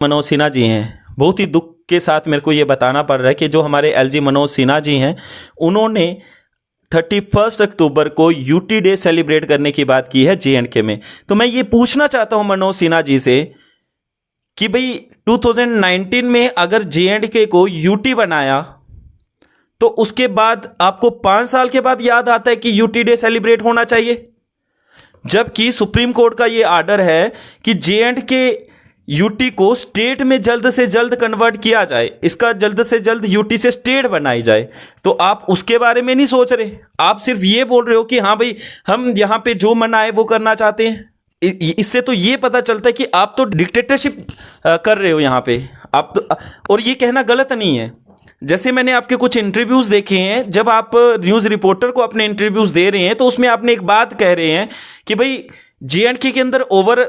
मनोज सिन्हा जी हैं, बहुत ही दुख के साथ मेरे को ये बताना पड़ रहा है कि जो हमारे एलजी मनोज सिन्हा जी हैं, उन्होंने 31 अक्टूबर को यूटी डे सेलिब्रेट करने की बात की है जेएंडके में। तो मैं ये पूछना चाहता हूं मनोज सिन्हा जी से कि भाई 2019 में अगर जेएंडके को यूटी बनाया तो उसके बाद आपको 5 साल के बाद याद आता है कि यूटी डे सेलिब्रेट होना चाहिए, जबकि सुप्रीम कोर्ट का ये आर्डर है कि जेएंडके यूटी को स्टेट में जल्द से जल्द कन्वर्ट किया जाए, इसका जल्द से जल्द यूटी से स्टेट बनाई जाए। तो आप उसके बारे में नहीं सोच रहे, आप सिर्फ ये बोल रहे हो कि हाँ भाई हम यहाँ पे जो मन आए वो करना चाहते हैं। इससे तो ये पता चलता है कि आप तो डिक्टेटरशिप कर रहे हो यहाँ पे आप तो, और ये कहना गलत नहीं है। जैसे मैंने आपके कुछ इंटरव्यूज देखे हैं, जब आप न्यूज़ रिपोर्टर को अपने इंटरव्यूज दे रहे हैं तो उसमें आपने एक बात कह रहे हैं कि भाई जेएंडके के अंदर ओवर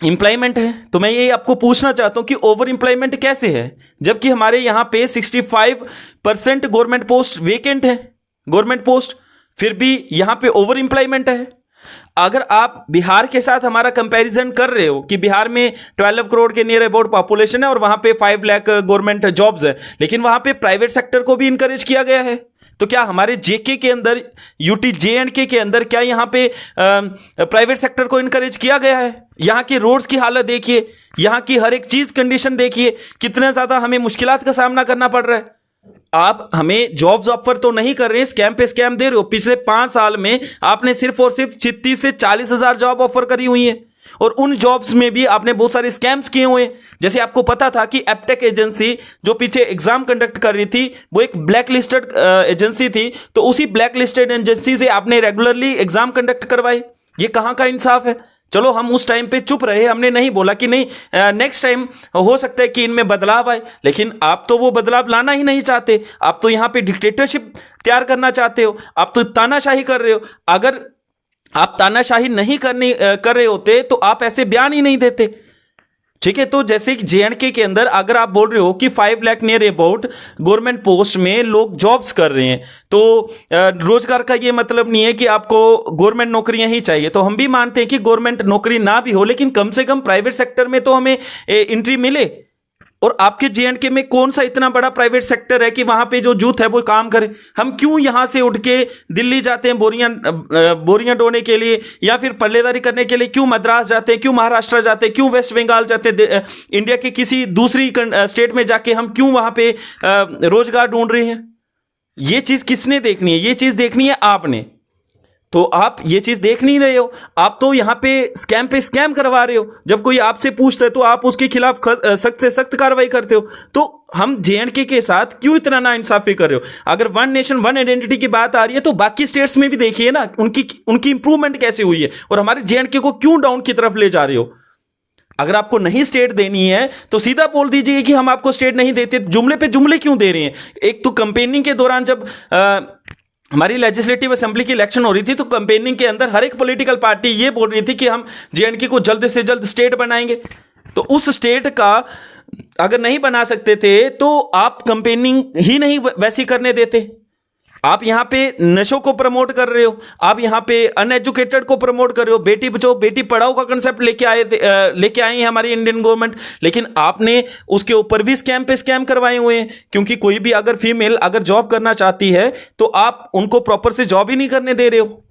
एम्प्लॉयमेंट है। तो मैं ये आपको पूछना चाहता हूं कि ओवर एम्प्लॉयमेंट कैसे है, जबकि हमारे यहां पे 65% गवर्नमेंट पोस्ट वेकेंट है, गवर्नमेंट पोस्ट, फिर भी यहां पे ओवर एम्प्लॉयमेंट है। अगर आप बिहार के साथ हमारा कंपैरिजन कर रहे हो कि बिहार में 12 करोड़ के नियर अबाउट पॉपुलेशन है और वहां पे 5 लाख गवर्नमेंट जॉब्स है, लेकिन वहां पे प्राइवेट सेक्टर को भी इंकरेज किया गया है। तो क्या हमारे जेके के अंदर, यूटी जेएंडके के अंदर क्या यहां पे प्राइवेट सेक्टर को इंकरेज किया गया है? यहां की रोड्स की हालत देखिए, यहां की हर एक चीज कंडीशन देखिए, कितना ज्यादा हमें मुश्किलात का सामना करना पड़ रहा है। आप हमें जॉब्स ऑफर तो नहीं कर रहे हैं, स्कैम पे स्कैम दे रहे हो। पिछले 5 साल में आपने सिर्फ और सिर्फ 36 से 40 हजार जॉब ऑफर करी हुई है, और उन जॉब्स में भी आपने बहुत सारे स्कैम्स किए हुए हैं। जैसे आपको पता था कि एप्टेक एजेंसी जो पीछे एग्जाम कंडक्ट कर रही थी वो एक ब्लैक लिस्टेड एजेंसी थी, तो उसी ब्लैक लिस्टेड एजेंसी से आपने रेगुलरली एग्जाम कंडक्ट करवाए। ये कहां का इंसाफ है? चलो हम उस टाइम पे चुप रहे, हमने नहीं बोला कि नहीं नेक्स्ट टाइम हो सकता है कि इनमें बदलाव आए, लेकिन आप तो वो बदलाव लाना ही नहीं चाहते। आप तो यहां पे डिक्टेटरशिप तैयार करना चाहते हो, आप तो तानाशाही कर रहे हो। अगर आप तानाशाही नहीं कर रहे होते तो आप ऐसे बयान ही नहीं देते, ठीक है। तो जैसे जेएंडके के अंदर अगर आप बोल रहे हो कि 5 lakh near about government post में लोग जॉब्स कर रहे हैं, तो रोजगार का ये मतलब नहीं है कि आपको गवर्नमेंट नौकरियां ही चाहिए। तो हम भी मानते हैं कि गवर्नमेंट नौकरी ना भी हो, लेकिन कम से कम प्राइवेट सेक्टर में तो हमें एंट्री मिले। और आपके जेएंडके में कौन सा इतना बड़ा प्राइवेट सेक्टर है कि वहां पे जो यूथ है वो काम करे? हम क्यों यहां से उठ के दिल्ली जाते हैं बोरियां ढोने के लिए, या फिर पल्लेदारी करने के लिए क्यों मद्रास जाते हैं, क्यों महाराष्ट्र जाते हैं, क्यों वेस्ट बंगाल जाते हैं, इंडिया के किसी दूसरी स्टेट में जाके हम क्यों वहां पे रोजगार ढूंढ रहे हैं? ये चीज किसने देखनी है? ये चीज देखनी है आपने। तो आप ये चीज देख नहीं रहे हो, आप तो यहां पे स्कैम करवा रहे हो। जब कोई आपसे पूछता है तो आप उसके खिलाफ सख्त से सख्त कार्रवाई करते हो। तो हम जेएंडके के साथ क्यों इतना नाइंसाफी कर रहे हो? अगर वन नेशन वन आइडेंटिटी की बात आ रही है तो बाकी स्टेट्स में भी देखिए ना, उनकी इंप्रूवमेंट कैसे हुई है, और हमारे जेएंडके को क्यों डाउन की तरफ ले जा रहे हो? अगर आपको नहीं स्टेट देनी है तो सीधा बोल दीजिए कि हम आपको स्टेट नहीं देते। जुमले पे जुमले क्यों दे रहे हैं? एक तो कंपेनिंग के दौरान जब हमारी लेजिस्लेटिव असेंबली की इलेक्शन हो रही थी तो कैंपेनिंग के अंदर हर एक पॉलिटिकल पार्टी ये बोल रही थी कि हम जेएंडके को जल्द से जल्द स्टेट बनाएंगे। तो उस स्टेट का अगर नहीं बना सकते थे तो आप कैंपेनिंग ही नहीं वैसी करने देते। आप यहां पे नशों को प्रमोट कर रहे हो, आप यहां पे अनएजुकेटेड को प्रमोट कर रहे हो, बेटी बचाओ बेटी पढ़ाओ का कंसेप्ट लेके आई है हमारी इंडियन गवर्नमेंट, लेकिन आपने उसके ऊपर भी स्कैम पे स्कैम करवाए हुए हैं। क्योंकि कोई भी अगर फीमेल अगर जॉब करना चाहती है तो आप उनको प्रॉपर से जॉब ही नहीं करने दे रहे हो।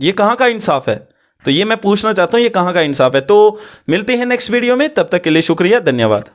ये कहां का इंसाफ है? तो ये मैं पूछना चाहता हूं, ये कहां का इंसाफ है? तो मिलते हैं नेक्स्ट वीडियो में, तब तक के लिए शुक्रिया, धन्यवाद।